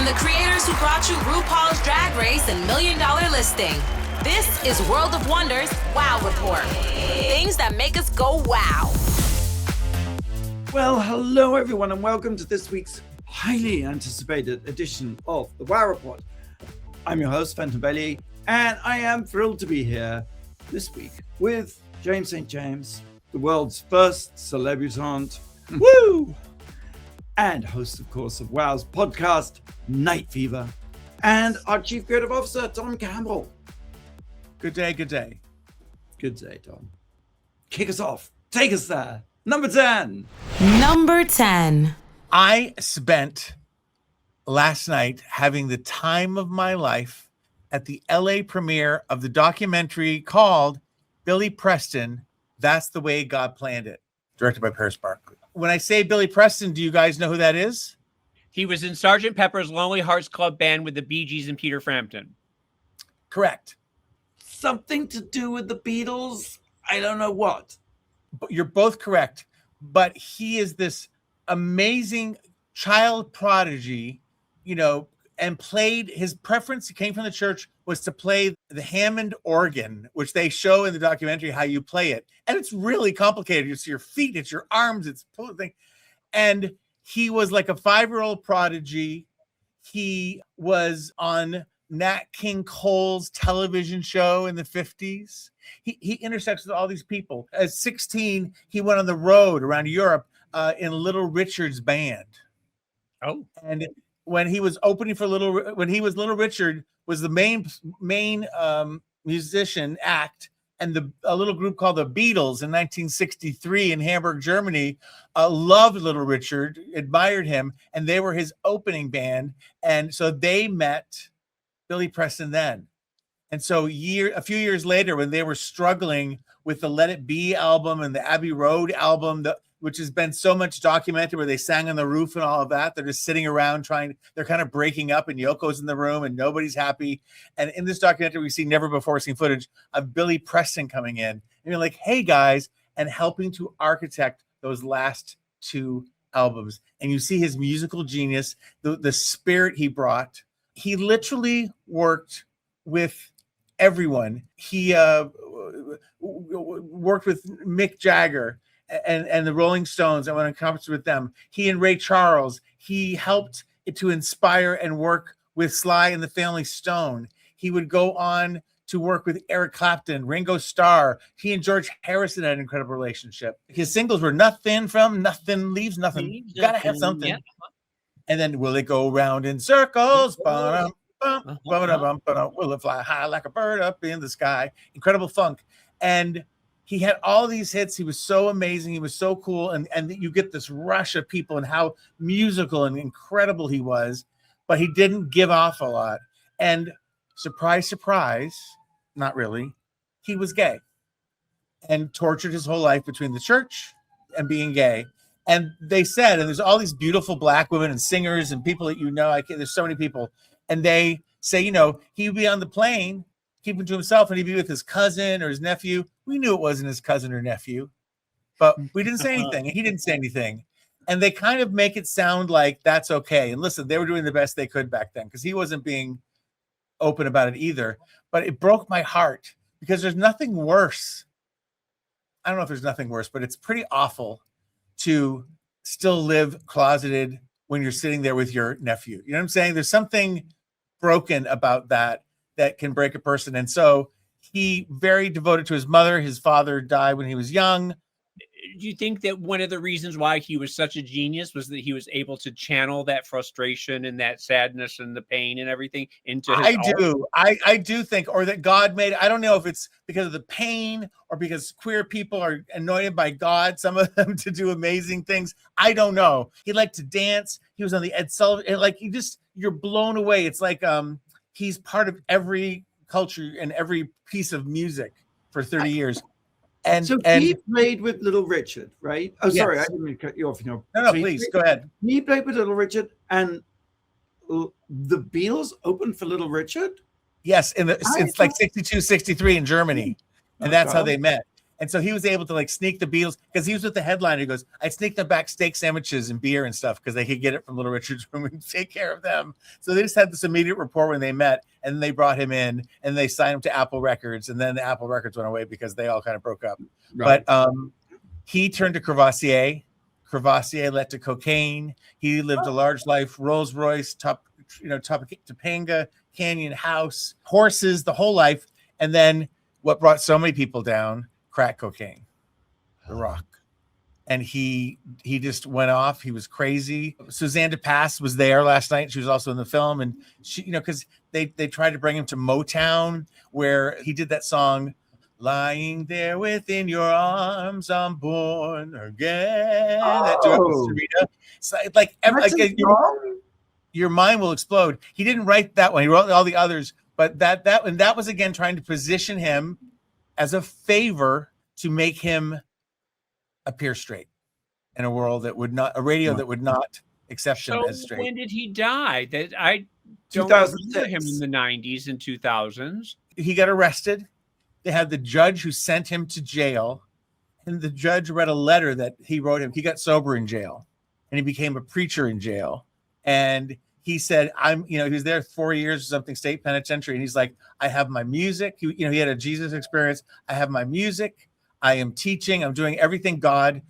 From the creators who brought you RuPaul's Drag Race and $1 Million Listing, this is World of Wonders Wow Report. Things that make us go wow. Well, hello everyone and welcome to this week's highly anticipated edition of the Wow Report. I'm your host, Fenton Bailey, and I am thrilled to be here this week with James St. James, the world's first celebutante, woo! And host, of course, of Wow's podcast, Night Fever, and our Chief Creative Officer, Tom Campbell. Good day, good day. Good day, Tom. Kick us off. Take us there. Number 10. Number 10. I spent last night having the time of my life at the LA premiere of the documentary called Billy Preston, That's the Way God Planned It, directed by Paris Barkley. When I say Billy Preston, do you guys know who that is? He was in Sgt. Pepper's Lonely Hearts Club Band with the Bee Gees and Peter Frampton. Correct. Something to do with the Beatles? I don't know what. You're both correct, but he is this amazing child prodigy, and played, his preference, he came from the church, was to play the Hammond organ, which they show in the documentary how you play it. And it's really complicated. It's your feet, it's your arms, it's the thing. And he was like a 5-year-old prodigy. He was on Nat King Cole's television show in the 50s. He intersects with all these people. At 16, he went on the road around Europe in Little Richard's band. Oh. And when he was opening for Little Richard was the main musician act, and a little group called the Beatles in 1963 in Hamburg, Germany, loved Little Richard, admired him, and they were his opening band. And so they met Billy Preston then. And so a few years later, when they were struggling with the Let It Be album and the Abbey Road album, which has been so much documented, where they sang on the roof and all of that, they're just sitting around they're kind of breaking up, and Yoko's in the room and nobody's happy. And in this documentary, we see never before seen footage of Billy Preston coming in and being like, hey guys, and helping to architect those last 2 albums. And you see his musical genius, the spirit he brought. He literally worked with everyone. He worked with Mick Jagger and the Rolling Stones. I went on conference with them. He and Ray Charles. He helped to inspire and work with Sly and the Family Stone. He would go on to work with Eric Clapton, Ringo Starr. He and George Harrison had an incredible relationship. His singles were Nothing from Nothing Leaves Nothing. You gotta have something. Yeah. And then Will It Go Round in Circles? Will it fly high like a bird up in the sky? Incredible funk. And he had all these hits. He was so amazing. He was so cool. And you get this rush of people and how musical and incredible he was. But he didn't give off a lot. And surprise, surprise, not really, he was gay and tortured his whole life between the church and being gay. And they said, and there's all these beautiful Black women and singers and people that there's so many people. And they say, he would be on the plane, keeping to himself, and he'd be with his cousin or his nephew. We knew it wasn't his cousin or nephew, but we didn't say anything, and he didn't say anything. And they kind of make it sound like that's okay. And listen, they were doing the best they could back then, because he wasn't being open about it either. But it broke my heart, because there's nothing worse. I don't know if there's nothing worse, but it's pretty awful to still live closeted when you're sitting there with your nephew. You know what I'm saying? There's something broken about that can break a person. And so he very devoted to his mother. His father died when he was young. Do you think that one of the reasons why he was such a genius was that he was able to channel that frustration and that sadness and the pain and everything into his art? I do think, or that God made, I don't know if it's because of the pain or because queer people are anointed by God, some of them, to do amazing things. I don't know. He liked to dance. He was on the Ed Sullivan. Like, you're blown away. It's like he's part of every culture and every piece of music for 30 years. And he played with Little Richard, right? Oh, yes. Sorry, I didn't mean to cut you off. No, please go ahead. He played with Little Richard, and the Beatles opened for Little Richard. Yes, it's like 62, 63 in Germany, and that's how they met. And so he was able to like sneak the Beatles because he was with the headliner. He goes, I'd sneak them back steak sandwiches and beer and stuff because they could get it from Little Richard's room and take care of them. So they just had this immediate rapport when they met, and they brought him in and they signed him to Apple Records. And then the Apple Records went away because they all kind of broke up. Right. But he turned to Crevassier. Crevassier led to cocaine. He lived a large life, Rolls Royce, Topanga Canyon house, horses, the whole life. And then what brought so many people down, crack cocaine, the rock. And he just went off. He was crazy. Suzanne DePass was there last night. She was also in the film. And she, because they tried to bring him to Motown, where he did that song, Lying There Within Your Arms, I'm Born Again. Oh. So like your mind will explode. He didn't write that one. He wrote all the others. But that was again trying to position him as a favor to make him appear straight in a world that would not, a radio that would not accept him as straight. When did he die? That I don't remember him in the 90s and 2000s. He got arrested. They had the judge who sent him to jail, and the judge read a letter that he wrote him. He got sober in jail, and he became a preacher in jail. And he said, he was there 4 years or something, state penitentiary. And he's like, I have my music. He had a Jesus experience. I have my music. I am teaching. I'm doing everything God,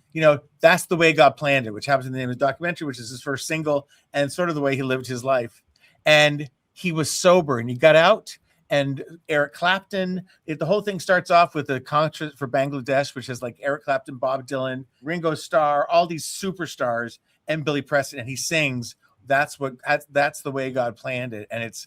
that's the way God planned it, which happens in the name of the documentary, which is his first single and sort of the way he lived his life. And he was sober and he got out. And Eric Clapton, the whole thing starts off with a concert for Bangladesh, which is like Eric Clapton, Bob Dylan, Ringo Starr, all these superstars, and Billy Preston. And he sings, that's the way God planned it. And it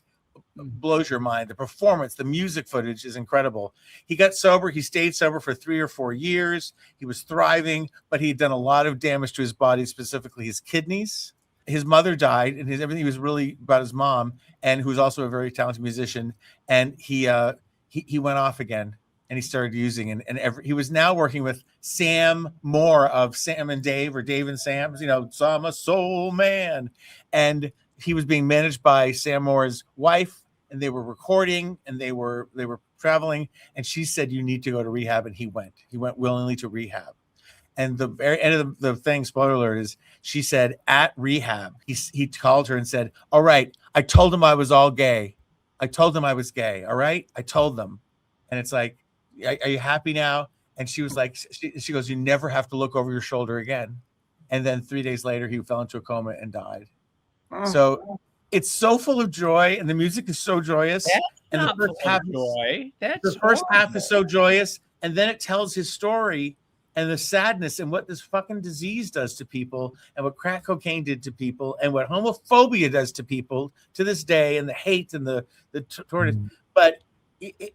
blows your mind. The performance, the music footage is incredible. He got sober. He stayed sober for 3 or 4 years. He was thriving, but he had done a lot of damage to his body, specifically his kidneys. His mother died, and everything was really about his mom, and who was also a very talented musician. And he went off again, and he started using, and he was now working with Sam Moore of Sam and Dave, or Dave and Sam. So I'm a soul man, and he was being managed by Sam Moore's wife, and they were recording, and they were traveling, and she said, "You need to go to rehab," and he went willingly to rehab. And the very end of the thing, spoiler alert, is she said at rehab, he called her and said, all right, I told him I was all gay. I told him I was gay. All right. I told them. And it's like, are you happy now? And she was like, she goes, you never have to look over your shoulder again. And then 3 days later, he fell into a coma and died. Oh. So it's so full of joy, and the music is so joyous. The first half is so joyous. And then it tells his story and the sadness and what this fucking disease does to people, and what crack cocaine did to people, and what homophobia does to people to this day, and the hate and the torture. But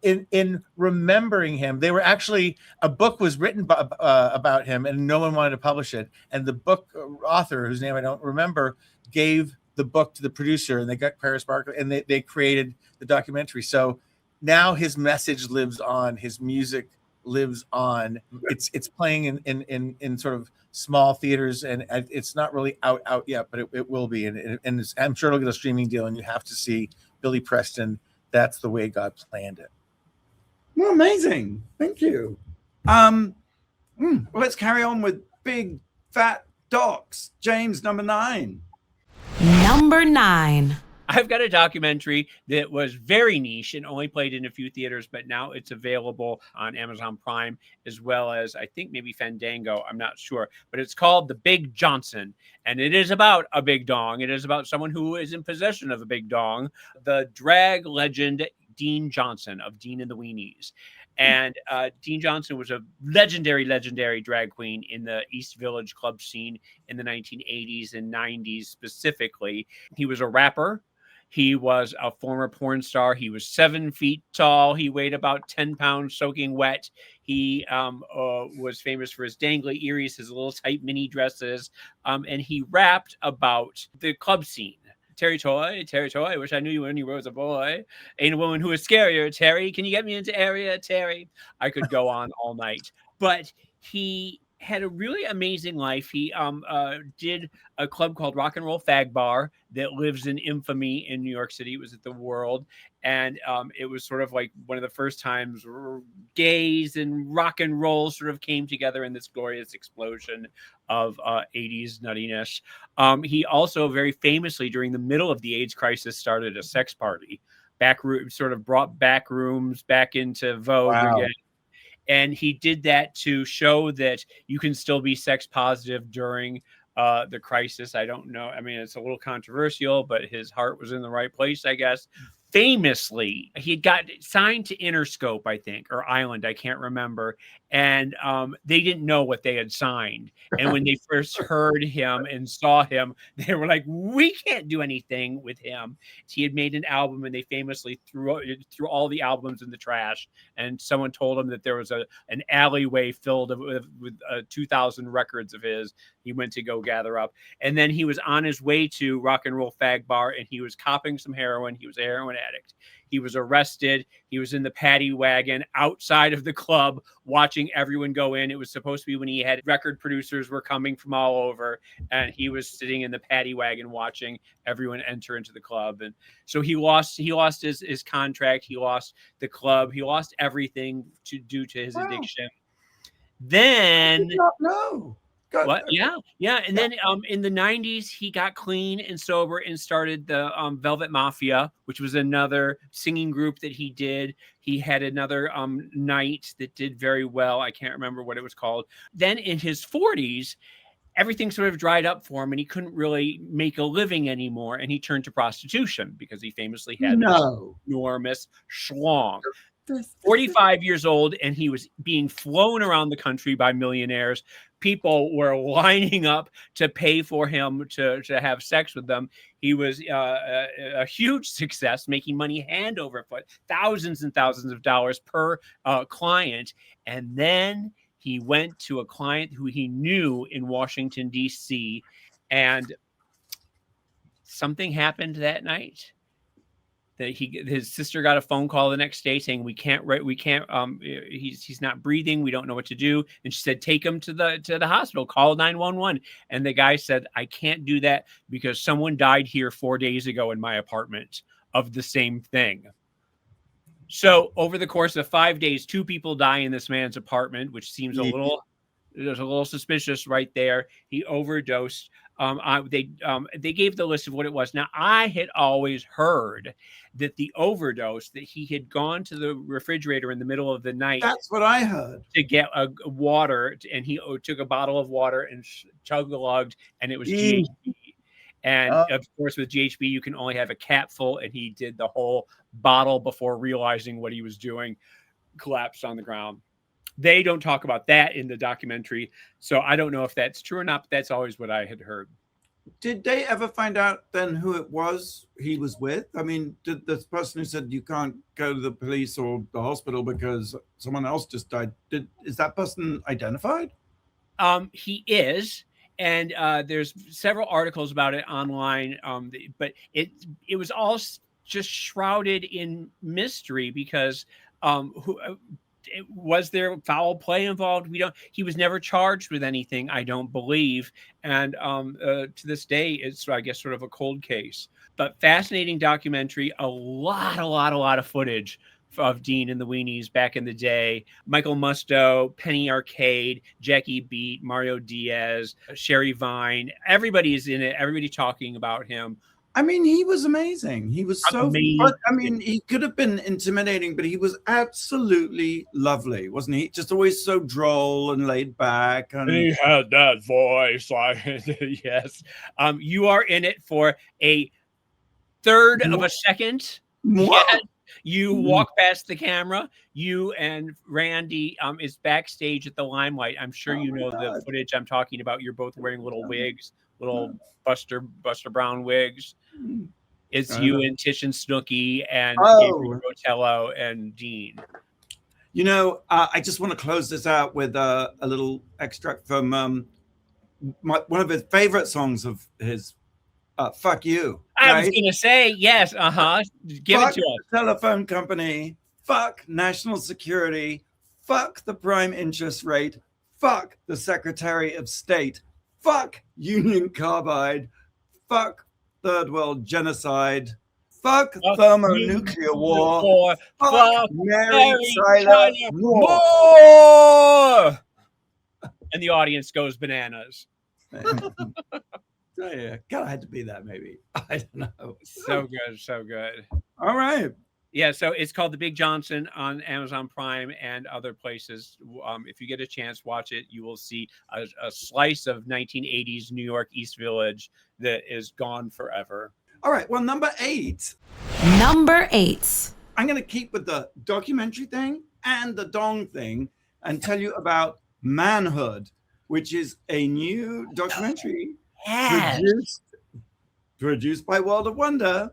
in remembering him, they were actually, a book was written about him, and no one wanted to publish it. And the book author, whose name I don't remember, gave the book to the producer, and they got Paris Barkley, and they created the documentary. So now his message lives on, his music lives on. It's playing in sort of small theaters, and it's not really out yet, but it will be, and I'm sure it'll get a streaming deal. And you have to see Billy Preston. That's the way God planned it. Well, amazing. Thank you. Let's carry on with Big Fat Docs. James, number 9. Number 9. I've got a documentary that was very niche and only played in a few theaters, but now it's available on Amazon Prime, as well as I think maybe Fandango. I'm not sure, but it's called The Big Johnson, and it is about a big dong. It is about someone who is in possession of a big dong, the drag legend Dean Johnson of Dean and the Weenies. And Dean Johnson was a legendary drag queen in the East Village club scene in the 1980s and 90s specifically. He was a rapper. He was a former porn star. He was 7 feet tall. He weighed about 10 pounds soaking wet. He was famous for his dangly earrings, his little tight mini dresses. And he rapped about the club scene. Terry Toy, I wish I knew you when you was a boy. Ain't a woman who is scarier, Terry. Can you get me into area, Terry? I could go on all night. But he had a really amazing life. He did a club called Rock and Roll Fag Bar that lives in infamy in New York City. It was at the World, and it was sort of like one of the first times gays and rock and roll sort of came together in this glorious explosion of 80s nuttiness. He also very famously, during the middle of the AIDS crisis, started a sex party. Sort of brought back rooms back into vogue again. And he did that to show that you can still be sex positive during the crisis. I don't know. I mean, it's a little controversial, but his heart was in the right place, I guess. Famously, he got signed to Interscope, I think, or Island, I can't remember. And they didn't know what they had signed. And when they first heard him and saw him, they were like, we can't do anything with him. He had made an album, and they famously threw all the albums in the trash. And someone told him that there was an alleyway filled with 2,000 records of his. He went to go gather up. And then he was on his way to Rock and Roll Fag Bar, and he was copping some heroin. He was a heroin addict. He was arrested. He was in the paddy wagon outside of the club watching everyone go in. It was supposed to be when he had record producers were coming from all over, and he was sitting in the paddy wagon watching everyone enter into the club. And so he lost his contract. He lost the club. He lost everything due to his addiction. Then I did not know. God. What? Yeah. And then in the 90s, he got clean and sober and started the Velvet Mafia, which was another singing group that he did. He had another night that did very well. I can't remember what it was called. Then in his 40s, everything sort of dried up for him, and he couldn't really make a living anymore. And he turned to prostitution because he famously had this enormous schlong. 45 years old, and he was being flown around the country by millionaires. People were lining up to pay for him to have sex with them. He was a huge success, making money hand over foot, thousands and thousands of dollars per client. And then he went to a client who he knew in Washington, D.C., and something happened that night. That his sister got a phone call the next day saying he's not breathing, we don't know what to do. And she said, take him to the hospital, call 911. And the guy said, I can't do that because someone died here 4 days ago in my apartment of the same thing. So over the course of 5 days, 2 people die in this man's apartment, which seems a little suspicious right there. He overdosed. They gave the list of what it was. Now, I had always heard that the overdose, that he had gone to the refrigerator in the middle of the night. That's what I heard. To get a water, and he took a bottle of water and chug-a-lugged, and it was GHB. And of course, with GHB, you can only have a capful, and he did the whole bottle before realizing what he was doing, collapsed on the ground. They don't talk about that in the documentary, so I don't know if that's true or not, but that's always what I had heard. Did they ever find out then who it was he was with? I mean, did the person who said you can't go to the police or the hospital because someone else just died, is that person identified? He is, and there's several articles about it online, but it was all just shrouded in mystery because was there foul play involved? He was never charged with anything, I don't believe. And to this day, it's, I guess, sort of a cold case. But fascinating documentary, a lot of footage of Dean and the Weenies back in the day. Michael Musto, Penny Arcade, Jackie Beat, Mario Diaz, Sherry Vine. Everybody is in it. Everybody talking about him. I mean, he was amazing. He was so fun. I mean, he could have been intimidating, but he was absolutely lovely, wasn't he? Just always so droll and laid back. And he had that voice. Yes. You are in it for a third of a second. Yes. You walk past the camera. You and Randy is backstage at the Limelight. I'm sure you know the footage I'm talking about. You're both wearing little wigs, little Buster Brown wigs. It's you and Tish and Snooki and Gabriel Rotello and Dean. You know, I just want to close this out with a little extract from one of his favorite songs of his, Fuck You. I was going to say, yes, Give fuck it to us. The telephone company, fuck national security, fuck the prime interest rate, fuck the Secretary of State, fuck Union Carbide, fuck Third World Genocide, fuck thermonuclear war, fuck Mary Tyler Moore. And the audience goes bananas. Yeah, God, I had to be that maybe. I don't know. So good, so good. All right. Yeah, so it's called The Big Johnson on Amazon Prime and other places. If you get a chance, watch it. You will see a slice of 1980s New York East Village that is gone forever. All right. Well, number 8. Number 8. I'm going to keep with the documentary thing and the dong thing and tell you about Manhood, which is a new documentary produced by World of Wonder.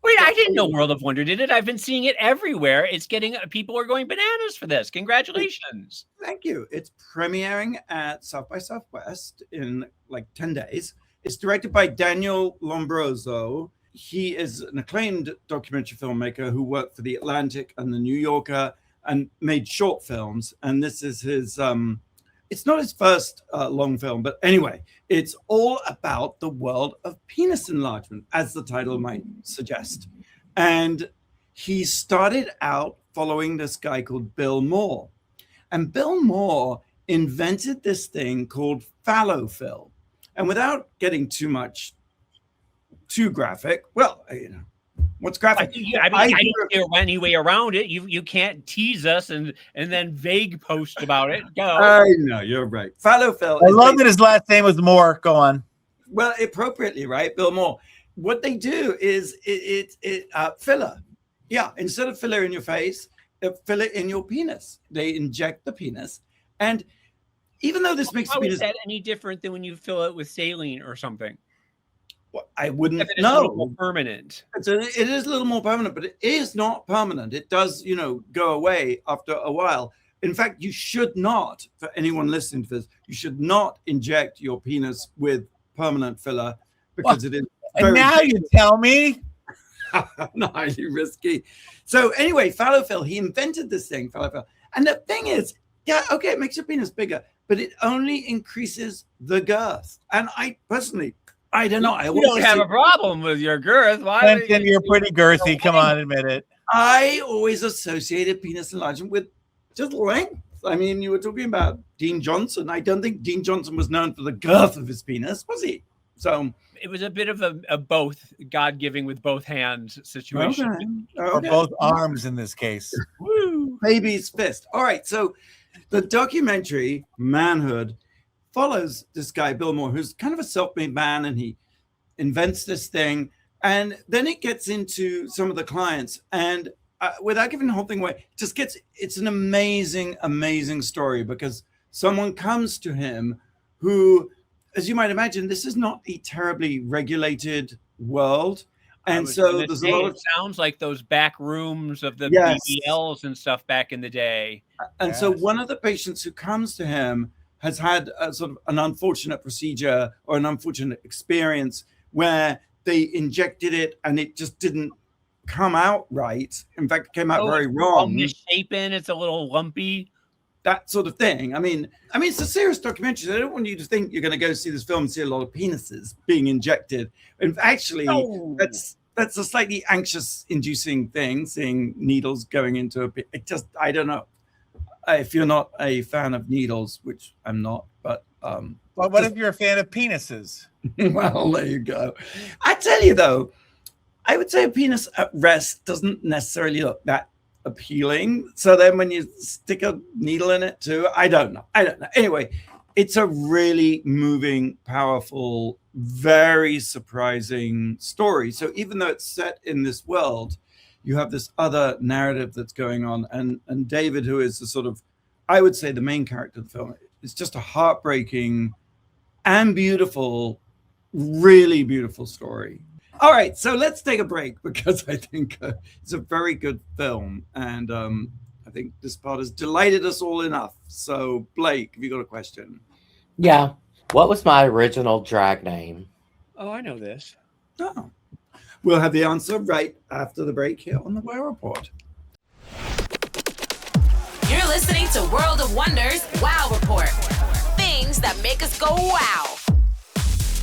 Wait, I didn't know World of Wonder did it. I've been seeing it everywhere. It's getting, people are going bananas for this. Congratulations. Thank you. It's premiering at South by Southwest in like 10 days. It's directed by Daniel Lombroso. He is an acclaimed documentary filmmaker who worked for The Atlantic and The New Yorker and made short films. And this is his, it's not his first long film, but anyway, it's all about the world of penis enlargement, as the title might suggest. And he started out following this guy called Bill Moore. And Bill Moore invented this thing called phallofill. And without getting too graphic, well, you know, what's graphic? I don't see any way around it. You can't tease us and then vague post about it. Go. I know, you're right. Phallofill. I love that his last name was Moore. Go on. Well, appropriately, right? Bill Moore. What they do is filler. Yeah, instead of filler in your face, filler in your penis. They inject the penis. And even though this makes How penis... is that any different than when you fill it with saline or something? Well, I wouldn't It's know. a little more permanent. It is a little more permanent, but it is not permanent. It does, go away after a while. In fact, you should not, for anyone listening to this, you should not inject your penis with permanent filler because it is very... And now you tell me. Not highly risky. So anyway, phallofill, he invented this thing, phallofill. And the thing is, yeah, okay, it makes your penis bigger, but it only increases the girth. And I personally... I don't know. You don't have a problem with your girth. Why? Clinton, you're pretty girthy. Come on, admit it. I always associated penis enlargement with just length. I mean, you were talking about Dean Johnson. I don't think Dean Johnson was known for the girth of his penis, was he? So it was a bit of a both God-giving with both hands situation. Okay. Or both arms in this case. Woo. Baby's fist. All right. So the documentary Manhood follows this guy, Bill Moore, who's kind of a self-made man, and he invents this thing. And then it gets into some of the clients. And without giving the whole thing away, it's an amazing, amazing story because someone comes to him who, as you might imagine, this is not a terribly regulated world. And so there's a lot of... It sounds like those back rooms of the BBLs and stuff back in the day. And so one of the patients who comes to him has had a sort of an unfortunate procedure or an unfortunate experience where they injected it and it just didn't come out right. In fact, it came out very wrong. Misshapen, it's a little lumpy. That sort of thing. I mean, it's a serious documentary. So I don't want you to think you're going to go see this film and see a lot of penises being injected. And actually, that's a slightly anxious-inducing thing, seeing needles going into I don't know. If you're not a fan of needles, which I'm not, but well, what if you're a fan of penises? Well, there you go. I tell you though, I would say a penis at rest doesn't necessarily look that appealing. So then when you stick a needle in it too, I don't know. Anyway, it's a really moving, powerful, very surprising story. So even though it's set in this world, you have this other narrative that's going on. And David, who is the sort of, I would say, the main character of the film, it's just a heartbreaking and beautiful, really beautiful story. All right, so let's take a break because I think it's a very good film. And I think this part has delighted us all enough. So Blake, have you got a question? Yeah. What was my original drag name? Oh, I know this. Oh. We'll have the answer right after the break here on the Wow Report. You're listening to World of Wonders Wow Report. things that make us go wow.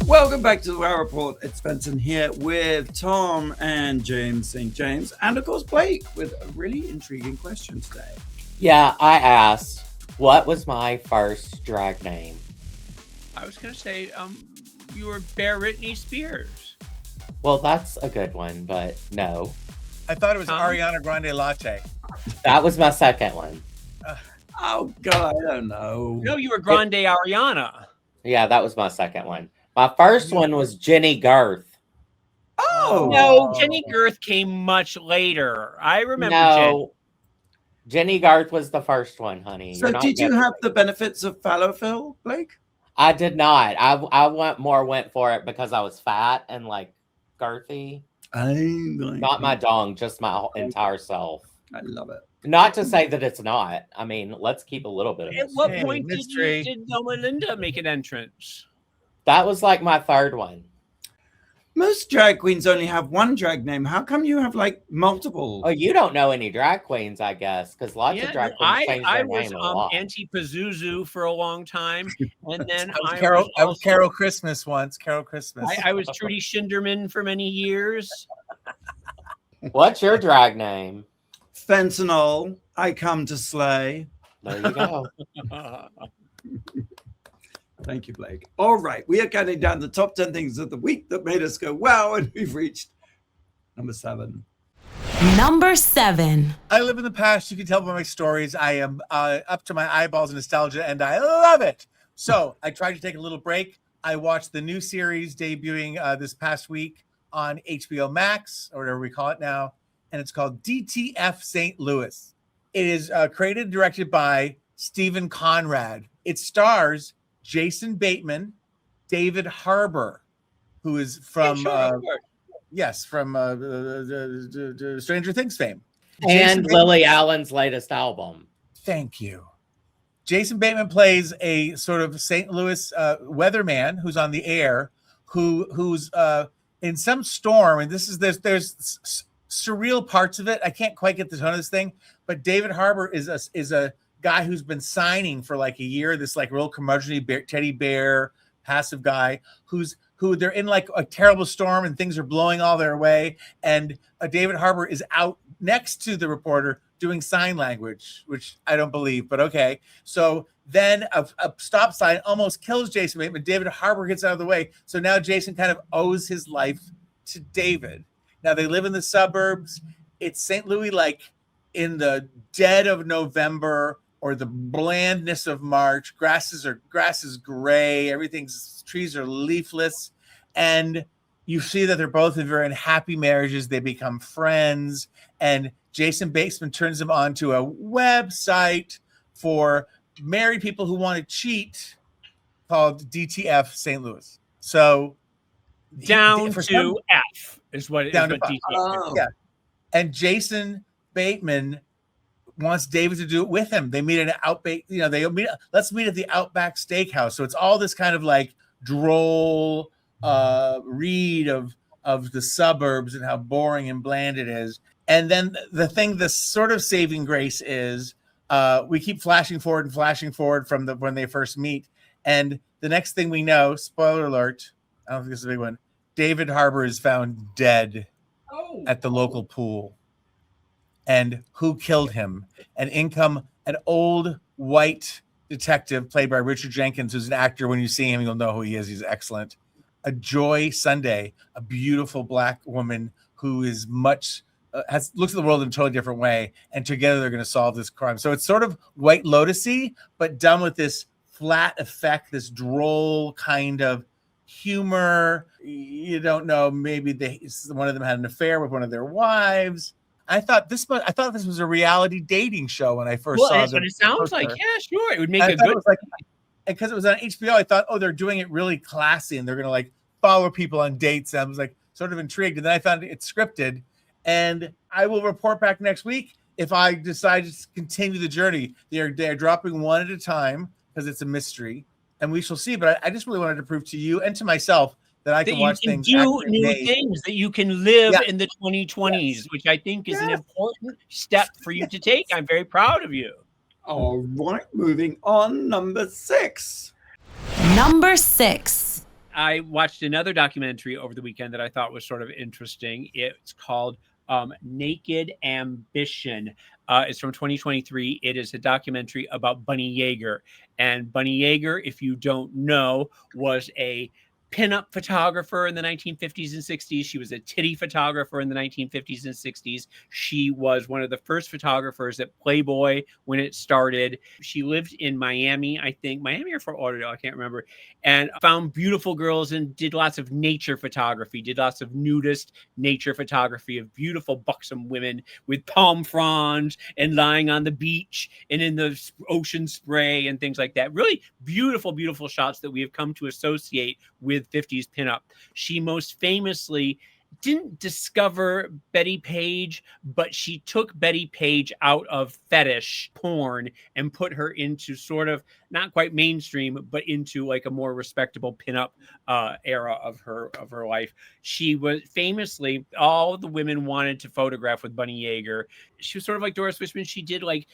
Welcome back to the Wow Report. It's Benson here with Tom and James St. James, and of course Blake with a really intriguing question today. Yeah, I asked, what was my first drag name? I was going to say, you were Bear Britney Spears. Well, that's a good one, but no. I thought it was Tom? Ariana Grande Latte. That was my second one. Oh God, I don't know. No, you were Grande Ariana. Yeah, that was my second one. My first one was Jenny Girth. Oh No, Jenny Girth came much later. I remember No, Jenny Girth was the first one, honey. So did you have the benefits of Fallowfill, Blake? I did not. I went for it because I was fat and like girthy. Not my dong, just my entire self. I love it. Not to say that it's not. I mean, let's keep a little bit of At it. what Hey, point mystery. did Thelma and Linda make an entrance? That was like my third one. Most drag queens only have one drag name. How come you have like multiple? Oh, you don't know any drag queens, I guess, because lots of drag queens change I their was name a lot. Auntie Pazuzu for a long time, and then I was Carol Christmas once. Carol Christmas. I was Trudy Schinderman for many years. What's your drag name? Fentanyl, I come to slay. There you go. Thank you, Blake. All right, we are counting down the top 10 things of the week that made us go wow, and we've reached number 7. Number 7. I live in the past. You can tell by my stories. I am up to my eyeballs in nostalgia, and I love it. So I tried to take a little break. I watched the new series debuting this past week on HBO Max, or whatever we call it now, and it's called DTF St. Louis. It is created and directed by Stephen Conrad. It stars Jason Bateman, David Harbour, who is from from the Stranger Things fame, And Lily Allen's latest album. Thank you. Jason Bateman plays a sort of St. Louis weatherman who's on the air, who's in some storm, and there's surreal parts of it. I can't quite get the tone of this thing, but David Harbour is a guy who's been signing for like a year. This like real curmudgeonly teddy bear, passive guy who they're in like a terrible storm and things are blowing all their way, and David Harbour is out next to the reporter doing sign language, which I don't believe, but okay. So then a stop sign almost kills Jason Bateman. David Harbour gets out of the way. So now Jason kind of owes his life to David. Now they live in the suburbs. It's St. Louis, like in the dead of November or the blandness of March. Grass is gray. Trees are leafless. And you see that they're both in very unhappy marriages. They become friends. And Jason Bateman turns them onto a website for married people who want to cheat called DTF St. Louis. So Down to F is what it down is. to DTF. Oh. Yeah. And Jason Bateman wants David to do it with him. They meet at an Outback, let's meet at the Outback Steakhouse. So it's all this kind of like droll read of the suburbs and how boring and bland it is. And then the sort of saving grace is we keep flashing forward from when they first meet. And the next thing we know, spoiler alert, I don't think this is a big one, David Harbour is found dead at the local pool. And who killed him? And in come an old white detective played by Richard Jenkins, who's an actor. When you see him, you'll know who he is. He's excellent. A Joy Sunday, a beautiful black woman who is looks at the world in a totally different way. And together they're going to solve this crime. So it's sort of White Lotus-y, but done with this flat effect, this droll kind of humor. You don't know, maybe one of them had an affair with one of their wives. I thought this was a reality dating show when I first saw it. That's what it sounds like. Yeah, sure. It would make a good. Because it was on HBO, I thought, they're doing it really classy and they're gonna like follow people on dates. And I was like sort of intrigued, and then I found it's scripted. And I will report back next week if I decide to continue the journey. They're dropping one at a time because it's a mystery, and we shall see. But I just really wanted to prove to you and to myself that I can watch things. Do new things, that you can live in the 2020s, which I think is an important step for you to take. I'm very proud of you. All right, moving on. Number 6. Number 6. I watched another documentary over the weekend that I thought was sort of interesting. It's called Naked Ambition. It's from 2023. It is a documentary about Bunny Yeager. And Bunny Yeager, if you don't know, was a pinup photographer in the 1950s and 60s. She was a titty photographer in the 1950s and 60s. She was one of the first photographers at Playboy when it started. She lived in Miami, I think, Miami or Fort Lauderdale, I can't remember, and found beautiful girls and did lots of nature photography, did lots of nudist nature photography of beautiful buxom women with palm fronds and lying on the beach and in the ocean spray and things like that. Really beautiful, beautiful shots that we have come to associate with 50s pinup. She most famously didn't discover Betty Page, but she took Betty Page out of fetish porn and put her into sort of not quite mainstream, but into like a more respectable pinup era of her life. She was famously, all the women wanted to photograph with Bunny Yeager. She was sort of like Doris Wishman. She did like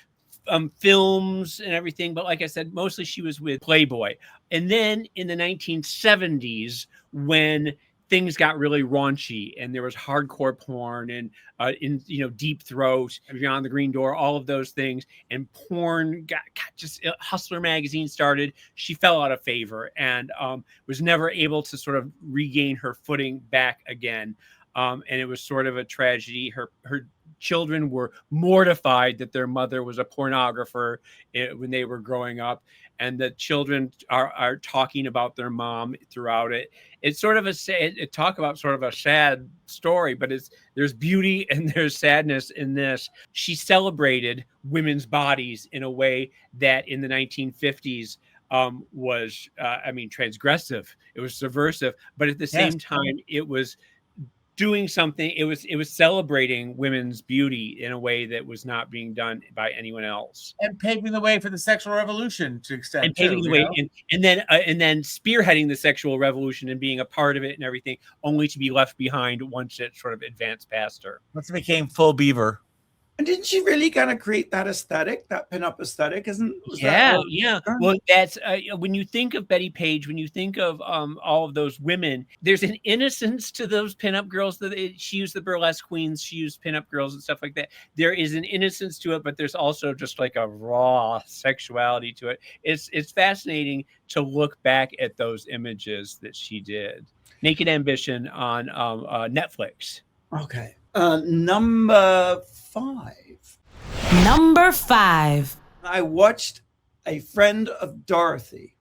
films and everything, but like I said, mostly she was with Playboy. And then in the 1970s, when things got really raunchy and there was hardcore porn and Deep Throat, Beyond the Green Door, all of those things, and porn got just Hustler magazine started, she fell out of favor and was never able to sort of regain her footing back again. And it was sort of a tragedy. Her children were mortified that their mother was a pornographer when they were growing up, and the children are talking about their mom throughout it. It's sort of a sad story, but there's beauty and there's sadness in this. She celebrated women's bodies in a way that in the 1950s was transgressive. It was subversive, but at the same time, it was doing something. It was celebrating women's beauty in a way that was not being done by anyone else, and paving the way for the sexual revolution to extend. And paving the way, and then spearheading the sexual revolution and being a part of it and everything, only to be left behind once it sort of advanced past her. Once it became full beaver. And didn't she really kind of create that aesthetic, that pinup aesthetic? Yeah. Well, that's when you think of Betty Page, when you think of all of those women, there's an innocence to those pinup girls. She used the burlesque queens, she used pinup girls and stuff like that. There is an innocence to it, but there's also just like a raw sexuality to it. It's fascinating to look back at those images that she did. Naked Ambition on Netflix. Okay. Number 5. Number 5. I watched A Friend of Dorothy.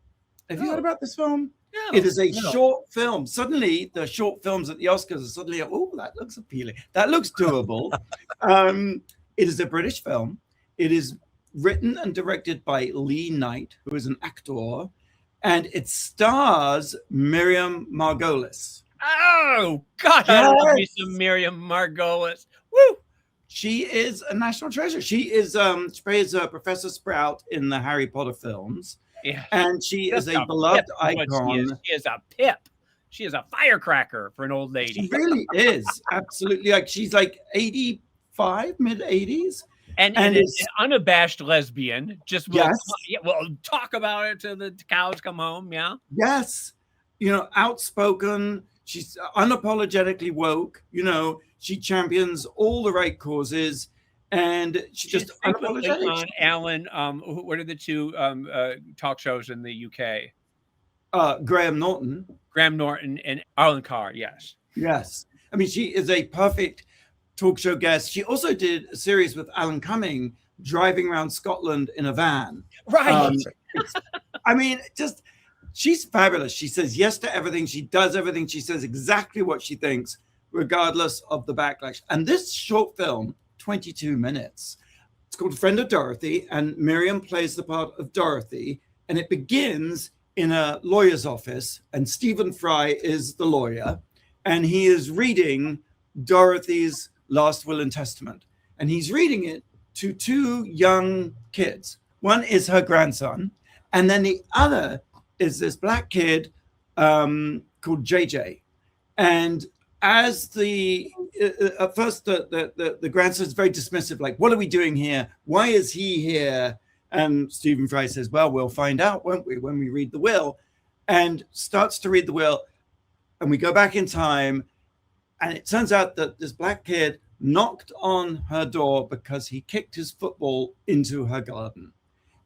Have you heard about this film? No, it is a short film. Suddenly, the short films at the Oscars are suddenly, that looks appealing. That looks doable. It is a British film. It is written and directed by Lee Knight, who is an actor, and it stars Miriam Margolyes. Oh, God, I love me some Miriam Margolyes. Woo! She is a national treasure. She plays Professor Sprout in the Harry Potter films. Yeah. And she is a beloved icon. She is a pip. She is a firecracker for an old lady. She really is. Absolutely. She's like 85, mid-80s. And is an unabashed lesbian. We'll talk about it till the cows come home. Yeah. Yes. Outspoken. She's unapologetically woke. She champions all the right causes, and she's just unapologetic. On Alan, what are the two talk shows in the UK? Graham Norton and Alan Carr. Yes. I mean, she is a perfect talk show guest. She also did a series with Alan Cumming, driving around Scotland in a van. Right. She's fabulous. She says yes to everything. She does everything. She says exactly what she thinks, regardless of the backlash. And this short film, 22 minutes, it's called Friend of Dorothy, and Miriam plays the part of Dorothy. And it begins in a lawyer's office, and Stephen Fry is the lawyer, and he is reading Dorothy's last will and testament. And he's reading it to 2 young kids. One is her grandson, and then the other is this black kid called JJ. And as at first the grandson is very dismissive, like, what are we doing here? Why is he here? And Stephen Fry says, well, we'll find out, won't we, when we read the will. and starts to read the will. And we go back in time, and it turns out that this black kid knocked on her door because he kicked his football into her garden.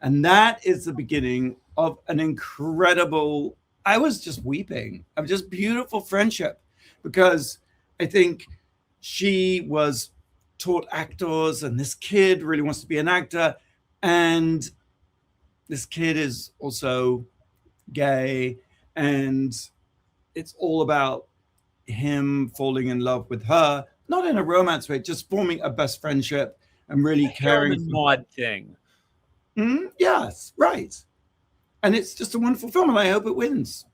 And that is the beginning of an incredible, I was just weeping, of just beautiful friendship, because I think she was taught actors, and this kid really wants to be an actor. And this kid is also gay, and it's all about him falling in love with her, not in a romance way, just forming a best friendship and really caring. Maud thing. Yes, right. And it's just a wonderful film, and I hope it wins.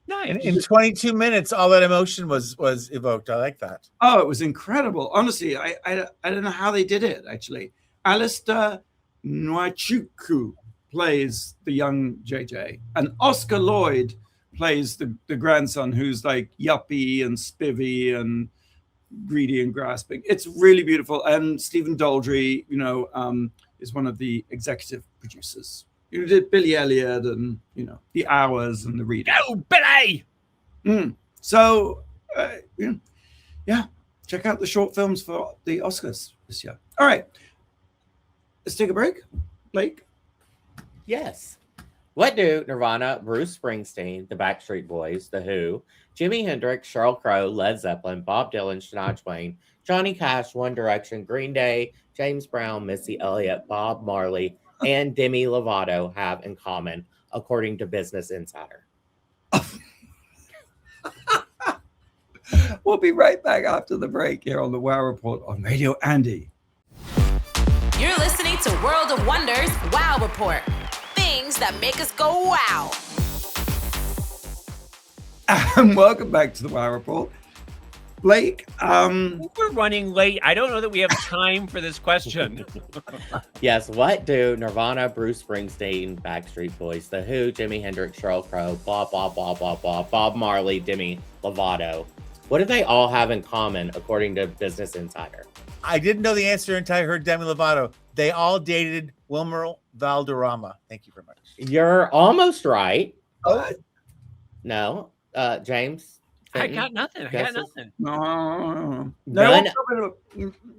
Nice. In 22 minutes, all that emotion was evoked. I like that. Oh, it was incredible. Honestly, I don't know how they did it, actually. Alistair Nwachukwu plays the young JJ, and Oscar Lloyd plays the grandson, who's like yuppie and spivvy and greedy and grasping. It's really beautiful. And Stephen Daldry, is one of the executive producers. You did Billy Elliot and, The Hours and The Reader. Go, Billy! So, check out the short films for the Oscars this year. All right. Let's take a break. Blake? Yes. What do Nirvana, Bruce Springsteen, the Backstreet Boys, The Who, Jimi Hendrix, Sheryl Crow, Led Zeppelin, Bob Dylan, Shania Twain, Johnny Cash, One Direction, Green Day, James Brown, Missy Elliott, Bob Marley, and Demi Lovato have in common, according to Business Insider? We'll be right back after the break here on the Wow Report on Radio Andy. You're listening to World of Wonders Wow Report. Things that make us go wow. And welcome back to the Wow Report. Blake, we're running late. I don't know that we have time for this question. Yes, what do Nirvana, Bruce Springsteen, Backstreet Boys, The Who, Jimi Hendrix, Sheryl Crow, blah, blah, blah, blah, blah, Bob Marley, Demi Lovato, what do they all have in common, according to Business Insider? I didn't know the answer until I heard Demi Lovato. They all dated Wilmer Valderrama. Thank you very much. You're almost right. Oh. No, James? Fenton? I got nothing. No. None.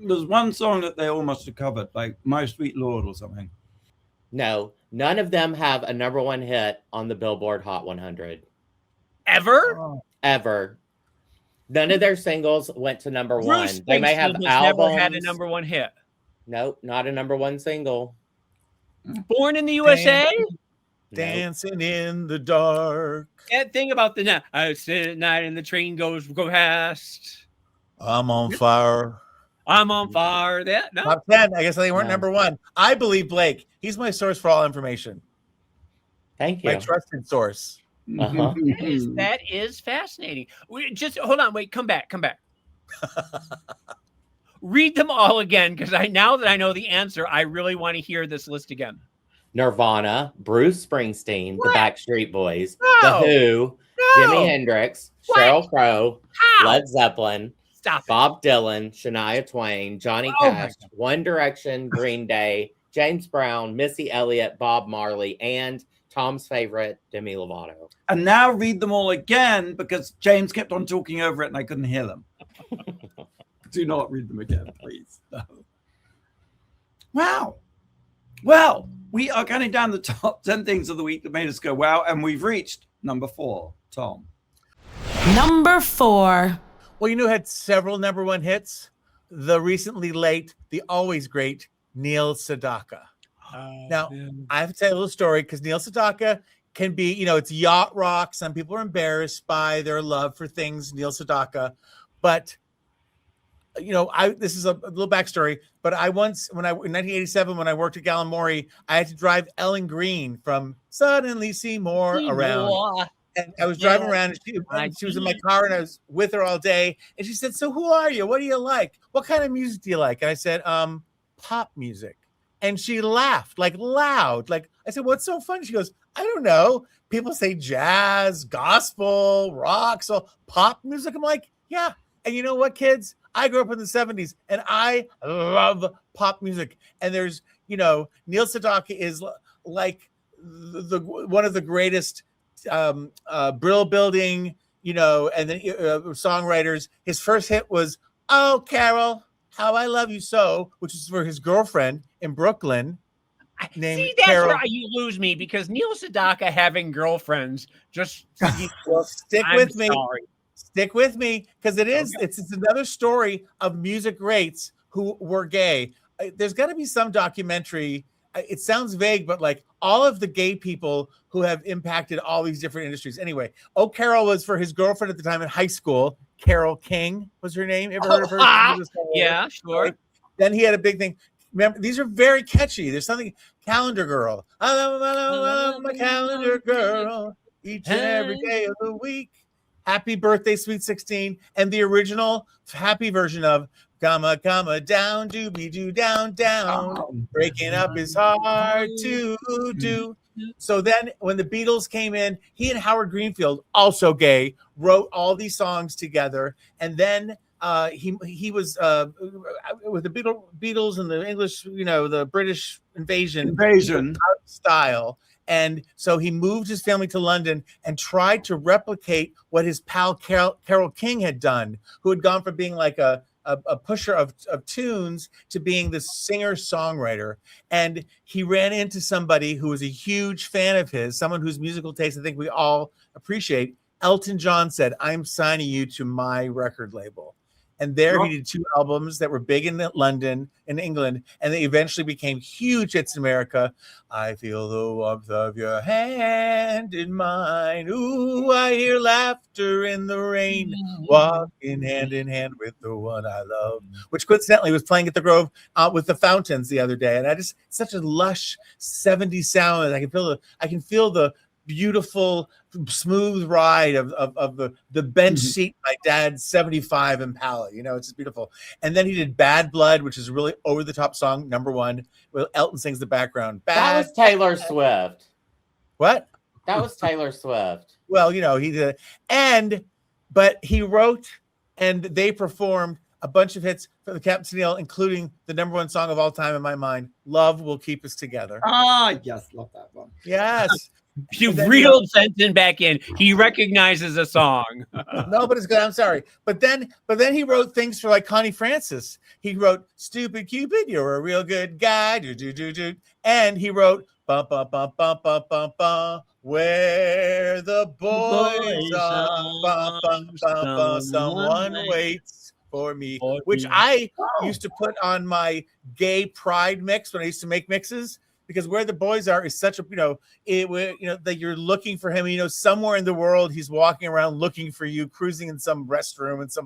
There's one song that they all must have covered, like My Sweet Lord or something. No, none of them have a number one hit on the Billboard Hot 100. Ever? Ever. None of their singles went to number Bruce one. They may have Springsteen has albums. never had a number one hit. Nope, not a number one single. Born in the USA? Dancing in the dark. That thing about the night. I sit at night and the train go past. I'm on fire. I'm on fire. That no. Top 10. I guess they weren't No. number one. I believe Blake. He's my source for all information. Thank you. My trusted source. Uh-huh. That is fascinating. Just hold on. Wait. Come back. Read them all again, because now that I know the answer, I really want to hear this list again. Nirvana, Bruce Springsteen, What? The Backstreet Boys, No. The Who, No. Jimi Hendrix, What? Sheryl Crow, How? Led Zeppelin, Stop it. Bob Dylan, Shania Twain, Johnny Oh my Cash, One Direction, Green Day, James Brown, Missy Elliott, Bob Marley, and Tom's favorite, Demi Lovato. And now read them all again, because James kept on talking over it and I couldn't hear them. Do not read them again, please. No. Wow. Well, we are counting down the top 10 things of the week that made us go wow, and we've reached number 4. Tom. Number 4. Well, who had several number one hits? The recently late, the always great Neil Sedaka. Now, I have to tell you a little story, because Neil Sedaka can be, it's yacht rock. Some people are embarrassed by their love for things, Neil Sedaka. But, this is a little backstory. But in 1987, when I worked at Gallimore, I had to drive Ellen Green from Suddenly Seymour around. And I was driving around, and she was in my car, and I was with her all day. And she said, "So who are you? What do you like? What kind of music do you like?" And I said, "Pop music." And she laughed, like loud. Like I said, "What's so funny?" She goes, "I don't know. People say jazz, gospel, rock, so pop music." I'm like, "Yeah." And you know what, kids? I grew up in the 70s, and I love pop music. And there's, Neil Sedaka is like one of the greatest Brill Building, you know, and then songwriters. His first hit was "Oh Carol, How I Love You So," which is for his girlfriend in Brooklyn named See, that's Carol. where you lose me, because Neil Sedaka having girlfriends just Well, stick I'm with me. sorry. Stick with me, because it's another story of music greats who were gay. There's got to be some documentary. It sounds vague, but like all of the gay people who have impacted all these different industries. Anyway, Oh Carol was for his girlfriend at the time in high school. Carol King was her name. Ever heard of her? Yeah, sure. Right? Then he had a big thing. Remember, these are very catchy. There's something, Calendar Girl. I love my calendar girl each and every day of the week. Happy Birthday, Sweet 16, and the original happy version of Comma, down, doobie doo, down, breaking up is hard to do. So then when the Beatles came in, he and Howard Greenfield, also gay, wrote all these songs together. And then he was with the Beatles and the English, you know, the British invasion style. And so he moved his family to London and tried to replicate what his pal Carole King had done, who had gone from being like a pusher of tunes to being the singer-songwriter. And he ran into somebody who was a huge fan of his, someone whose musical taste I think we all appreciate. Elton John said, "I'm signing you to my record label." And there he did 2 albums that were big in London, in England, and they eventually became huge hits in America. I feel the warmth of your hand in mine. Ooh, I hear laughter in the rain. Walking hand in hand with the one I love. Which coincidentally was playing at the Grove with the Fountains the other day. And such a lush 70s sound. I can feel the beautiful, smooth ride of the bench seat my dad's 75 Impala. You know, it's just beautiful. And then he did Bad Blood, which is a really over the top song, #1. Well, Elton sings the background. That was Taylor Swift. What? That was Taylor Swift. Well, you know, he did, but he wrote and they performed a bunch of hits for the Captain Neil, including the #1 song of all time in my mind, "Love Will Keep Us Together." Ah, yes, love that one. Yes. You reeled Fenton back in. He recognizes a song. No, but it's good. I'm sorry. But then he wrote things for like Connie Francis. He wrote "Stupid Cupid, You're a Real Good Guy." And he wrote "Bum bum bum bum bum bum bum, Where the Boys Are. Bum bum bum bum, Someone Waits for Me," which I used to put on my gay pride mix when I used to make mixes. Because "Where the Boys Are" is such a, that you're looking for him. You know, somewhere in the world, he's walking around looking for you, cruising in some restroom and some.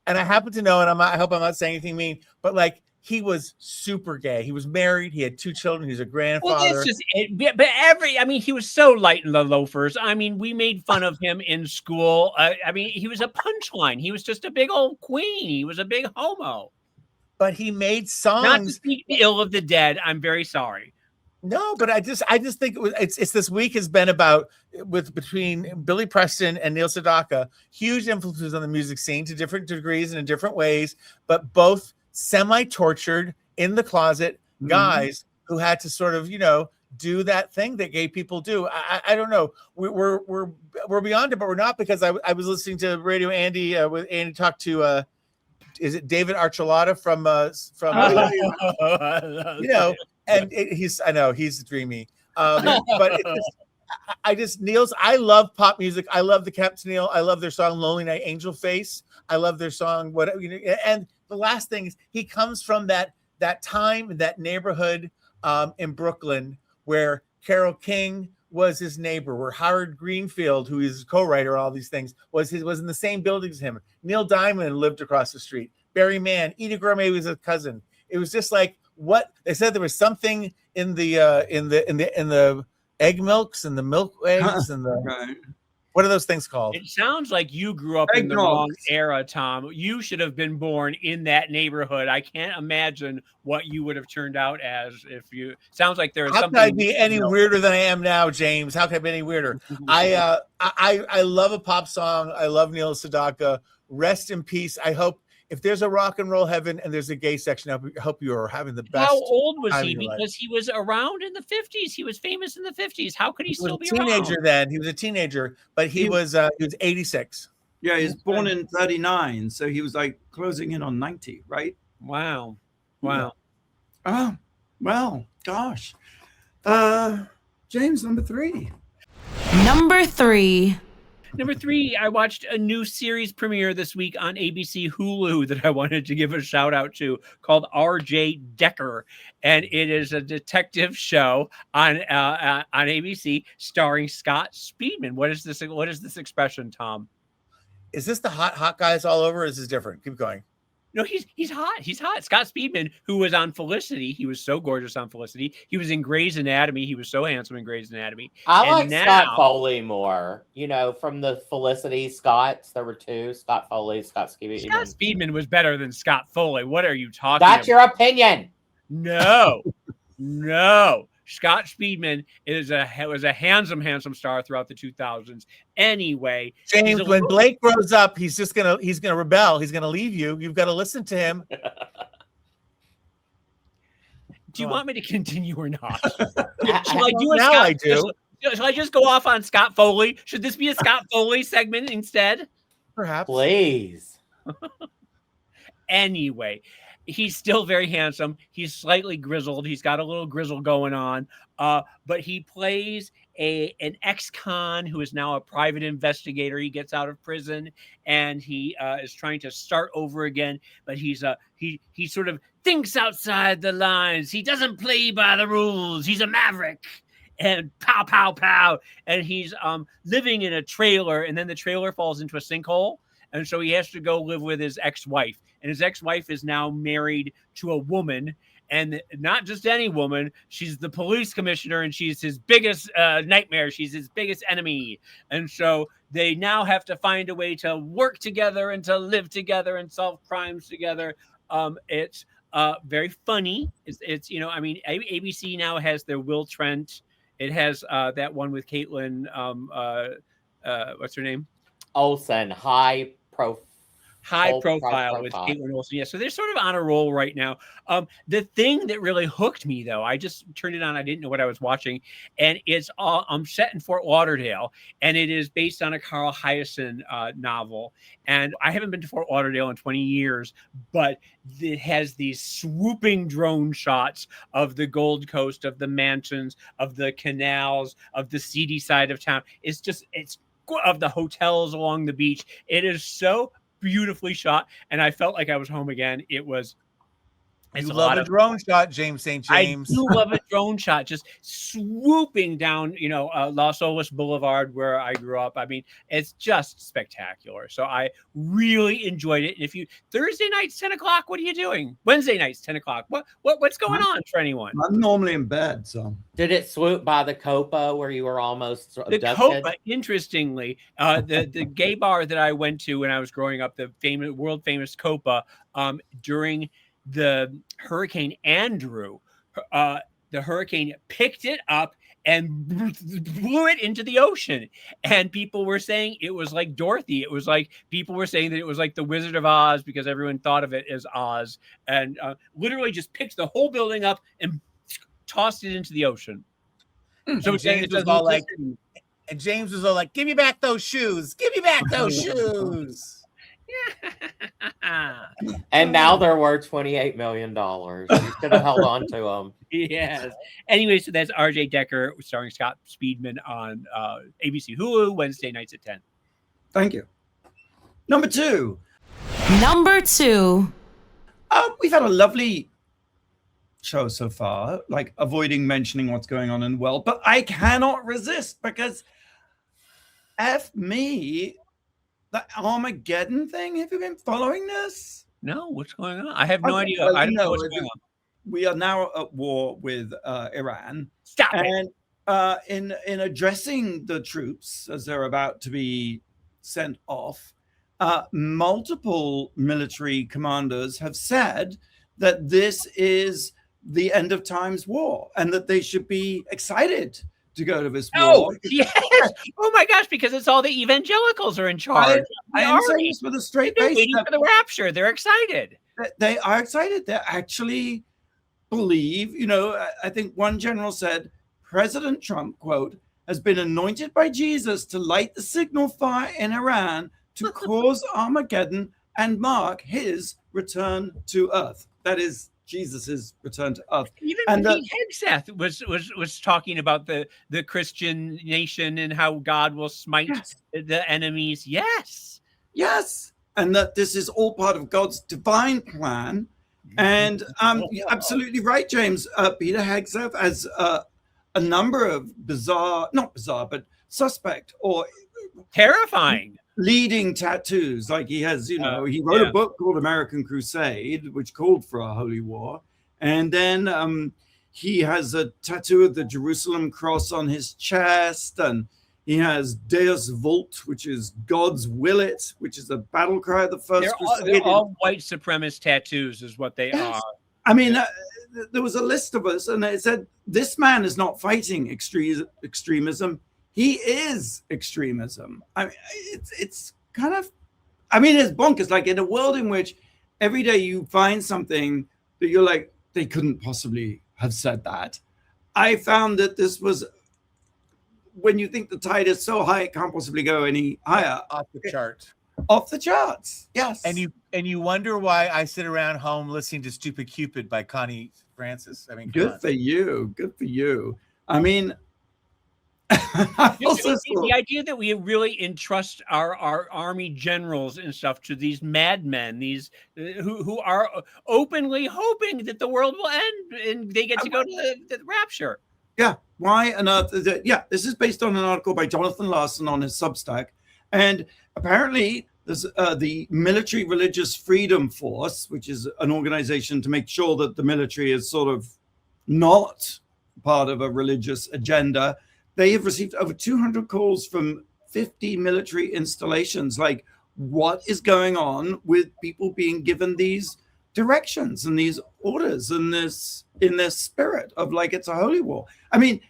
And I happen to know, and I hope I'm not saying anything mean, but like he was super gay. He was married. He had 2 children. He's a grandfather. Well, that's just it. But he was so light in the loafers. I mean, we made fun of him in school. He was a punchline. He was just a big old queen. He was a big homo. But he made songs. Not to speak ill of the dead. I'm very sorry. No, but I just think it's this week has been about between Billy Preston and Neil Sedaka, huge influences on the music scene to different degrees and in different ways, but both semi-tortured in the closet guys who had to sort of, do that thing that gay people do. I don't know. We're beyond it, but we're not, because I was listening to Radio Andy with Andy talk to is it David Archuleta from and he's dreamy. But I love pop music. I love the Captain Neil. I love their song "Lonely Night, Angel Face." I love their song and the last thing is he comes from that time, that neighborhood in Brooklyn where Carole King was his neighbor, where Howard Greenfield, who is co-writer on all these things, was in the same building as him. Neil Diamond lived across the street. Barry Mann, Edith Gourmet was a cousin. It was just like what they said. There was something in the egg milks and the milk eggs and the what are those things called? It sounds like you grew up in the wrong era, Tom. You should have been born in that neighborhood. I can't imagine what you would have turned out as if you. Sounds like there is something. How can I be any weirder than I am now, James? How can I be any weirder? I love a pop song. I love Neil Sedaka. Rest in peace. I hope if there's a rock and roll heaven and there's a gay section, I hope you are having the best. How old was time he? of your life. Because he was around in the 50s. He was famous in the 50s. How could he He was still a be teenager around? then. He was a teenager, but he was 86. Yeah, he was born in 39, so he was like closing in on 90, right? Wow. Oh, well, gosh. James, number 3. Number 3. Number 3, I watched a new series premiere this week on ABC Hulu that I wanted to give a shout out to, called R.J. Decker, and it is a detective show on ABC starring Scott Speedman. What is this expression, Tom? Is this the hot guys all over? Or is this different? Keep going. No, he's hot. He's hot. Scott Speedman, who was on Felicity. He was so gorgeous on Felicity. He was in Grey's Anatomy. He was so handsome in Grey's Anatomy. I And like now- Scott Foley more. You know, from the Felicity Scotts, there were 2: Scott Foley, Scott Speedman. Scott Speedman was better than Scott Foley. What are you talking That's about? your opinion. No. Scott Speedman was a handsome star throughout the 2000s. Anyway, James, when Blake grows up, he's gonna rebel. He's gonna leave you. You've got to listen to him. do you want me to continue or not? I do. Shall I just go off on Scott Foley? Should this be a Scott Foley segment instead? Perhaps. Please. Anyway, he's still very handsome. He's slightly grizzled. He's got a little grizzle going on. But he plays an ex-con who is now a private investigator. He gets out of prison and he is trying to start over again. But he sort of thinks outside the lines. He doesn't play by the rules. He's a maverick. And pow, pow, pow. And he's living in a trailer, and then the trailer falls into a sinkhole. And so he has to go live with his ex-wife. And his ex-wife is now married to a woman, and not just any woman. She's the police commissioner, and she's his biggest nightmare. She's his biggest enemy. And so they now have to find a way to work together and to live together and solve crimes together. It's very funny. It's ABC now has their Will Trent. It has that one with Caitlin. What's her name? Olsen, high profile with Caitlin Olsen. Yeah, so they're sort of on a roll right now. The thing that really hooked me, though, I just turned it on. I didn't know what I was watching, and it's set in Fort Lauderdale, and it is based on a Carl Hiaasen novel. And I haven't been to Fort Lauderdale in 20 years, but it has these swooping drone shots of the Gold Coast, of the mansions, of the canals, of the seedy side of town. It's of the hotels along the beach. It is so beautifully shot, and I felt like I was home again. You love a drone shot, James St. James. I do love a drone shot, just swooping down, Los Olas Boulevard where I grew up. I mean, it's just spectacular. So I really enjoyed it. And if Thursday nights, 10 o'clock, what are you doing? Wednesday nights, 10 o'clock. What's going on for anyone? I'm normally in bed, so. Did it swoop by the Copa where you were almost abducted? The Copa, interestingly, the gay bar that I went to when I was growing up, the world famous Copa, during the Hurricane Andrew, the hurricane picked it up and blew it into the ocean. And people were saying it was like Dorothy. It was like people were saying that it was like the Wizard of Oz because everyone thought of it as Oz, and literally just picked the whole building up and tossed it into the ocean. So James was all like, "Give me back those shoes! Give me back those shoes!" And now they're worth $28 million. You should have held on to them. Yes. Anyway, so that's R.J. Decker starring Scott Speedman on ABC Hulu Wednesday nights at 10. Thank you. Number 2. We've had a lovely show so far, like avoiding mentioning what's going on in the world, but I cannot resist because F me, the Armageddon thing. Have you been following this? No, what's going on? I have no idea. I don't know what's going on. We are now at war with Iran. Stop it. And in addressing the troops as they're about to be sent off, multiple military commanders have said that this is the end of times war and that they should be excited to go to this Oh, war. yes. Oh my gosh, because it's all the evangelicals are in charge. I am saying this with a straight They're face. waiting for the rapture. They're excited. They are excited. They actually believe, I think one general said, President Trump, quote, has been anointed by Jesus to light the signal fire in Iran to cause Armageddon and mark his return to earth. That is Jesus's return to earth. Even Pete Hegseth was talking about the Christian nation and how God will smite the enemies. Yes. Yes. And that this is all part of God's divine plan. And you're absolutely right, James. Peter Hegseth has a number of not bizarre, but suspect or terrifying leading tattoos. Like he has, he wrote a book called American Crusade, which called for a holy war. And then he has a tattoo of the Jerusalem cross on his chest. And he has Deus Vult, which is God's will it, which is a battle cry of the first crusade. They're all white supremacist tattoos is what they are. I mean, there was a list of us, and it said, this man is not fighting extremism. He is extremism. I mean, it's kind of, it's bonkers. Like in a world in which every day you find something that you're like, they couldn't possibly have said that. I found that this was, when you think the tide is so high, it can't possibly go any higher. Off the chart. Off the charts. Yes. And you wonder why I sit around home listening to Stupid Cupid by Connie Francis. I mean, good for you. Good for you. I mean, the idea that we really entrust our army generals and stuff to these madmen, these who are openly hoping that the world will end and they get to go to the rapture. Yeah. Why on earth? This is based on an article by Jonathan Larson on his Substack. And apparently there's the Military Religious Freedom Force, which is an organization to make sure that the military is sort of not part of a religious agenda. They have received over 200 calls from 50 military installations. Like, what is going on with people being given these directions and these orders and this in this spirit of like it's a holy war? I mean,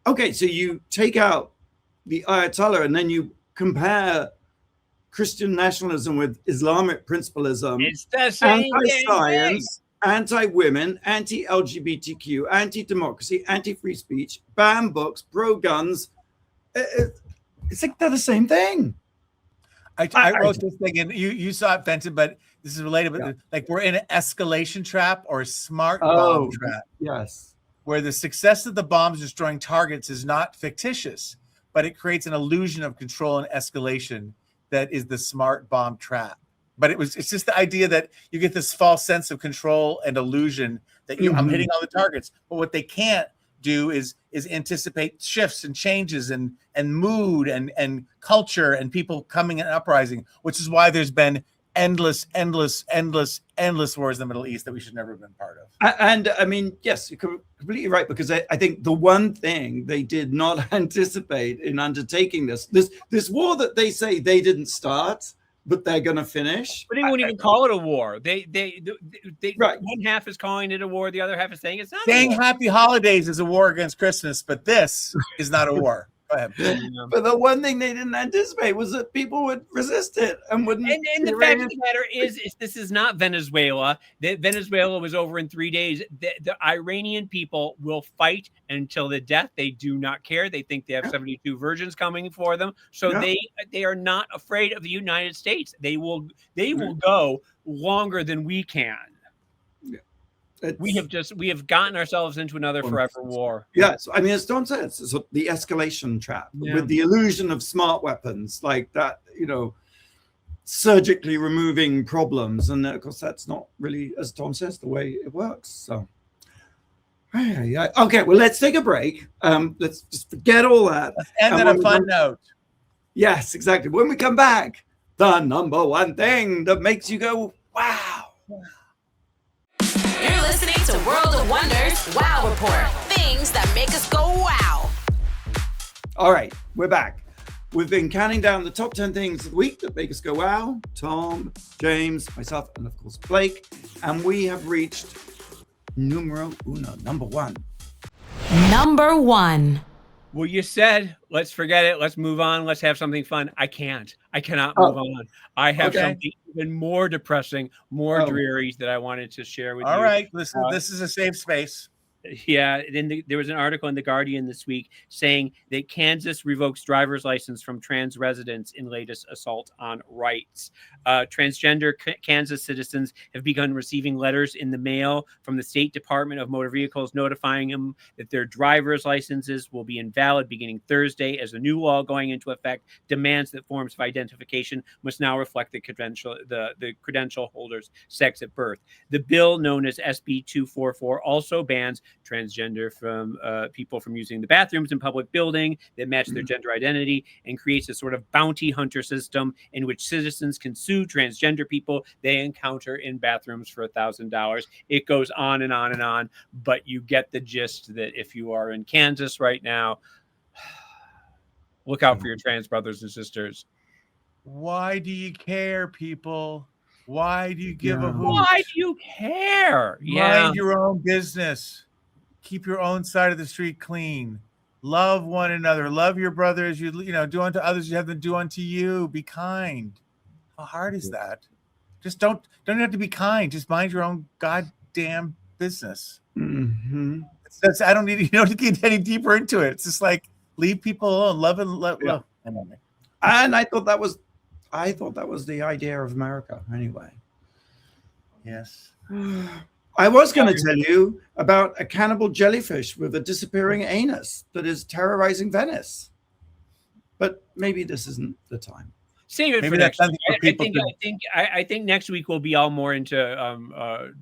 okay, so you take out the Ayatollah and then you compare Christian nationalism with Islamic principalism. It's the same anti-science, anti-women, anti-LGBTQ, anti-democracy, anti-free speech, ban books, pro-guns. It's like they're the same thing. I wrote this thing, and you saw it, Fenton, but this is related. But like we're in an escalation trap or a smart bomb trap. Yes. Where the success of the bombs destroying targets is not fictitious, but it creates an illusion of control and escalation that is the smart bomb trap. But it's just the idea that you get this false sense of control and illusion that I'm hitting all the targets. But what they can't do is anticipate shifts and changes and mood and culture and people coming and uprising, which is why there's been endless wars in the Middle East that we should never have been part of. And I mean, yes, you're completely right, because I think the one thing they did not anticipate in undertaking this war that they say they didn't start, but they're going to finish. But they won't even call it a war. They right. One half is calling it a war. The other half is saying it's not. Saying Happy Holidays is a war against Christmas, but this is not a war. Go ahead. But the one thing they didn't anticipate was that people would resist it and wouldn't. And the fact of the matter is this is not Venezuela. Venezuela was over in 3 days. The Iranian people will fight until the death. They do not care. They think they have 72 virgins coming for them. So they are not afraid of the United States. They will go longer than we can. We have gotten ourselves into another forever war. Yes, I mean, as Don says, it's the escalation trap with the illusion of smart weapons like that, surgically removing problems. And of course, that's not really, as Don says, the way it works. So, okay, well, let's take a break. Let's just forget all that. Let's end on a fun note. Yes, exactly. When we come back, the number one thing that makes you go, wow. You're listening to World of Wonders Wow Report. Things that make us go wow. All right, we're back. We've been counting down the top 10 things of the week that make us go wow. Tom, James, myself, and of course Blake. And we have reached numero uno, number one. Number one. Well, you said, let's forget it. Let's move on. Let's have something fun. I can't. I cannot move on. I have something even more depressing, more dreary that I wanted to share with you. All right. Listen, this is a safe space. Yeah, then there was an article in The Guardian this week saying that Kansas revokes driver's license from trans residents in latest assault on rights. Transgender Kansas citizens have begun receiving letters in the mail from the State Department of Motor Vehicles notifying them that their driver's licenses will be invalid beginning Thursday, as a new law going into effect demands that forms of identification must now reflect the credential holder's sex at birth. The bill, known as SB 244, also bans transgender from people from using the bathrooms in public building that match their gender identity, and creates a sort of bounty hunter system in which citizens can sue transgender people they encounter in bathrooms for $1,000. It goes on and on and on, but you get the gist that if you are in Kansas right now, look out for your trans brothers and sisters. Why do you care, people? Why do you give a hoot? Why do you care? Mind your own business. Keep your own side of the street clean. Love one another. Love your brother as you do unto others. You have them do unto you. Be kind. How hard is that? Just don't have to be kind. Just mind your own goddamn business. Mm-hmm. I don't need to get any deeper into it. It's just like leave people alone. Love. And I thought that was the idea of America anyway. Yes. I was going to tell you about a cannibal jellyfish with a disappearing anus that is terrorizing Venice. But maybe this isn't the time. Save it for next week. I think next week we'll be all more into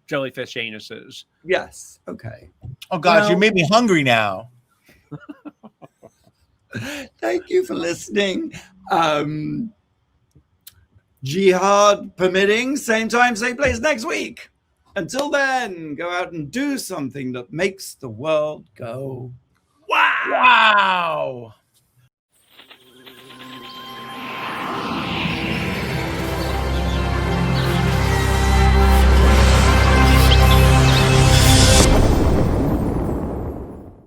jellyfish anuses. Yes. Okay. Oh gosh, you made me hungry now. Thank you for listening. Jihad permitting, same time, same place next week. Until then, go out and do something that makes the world go wow.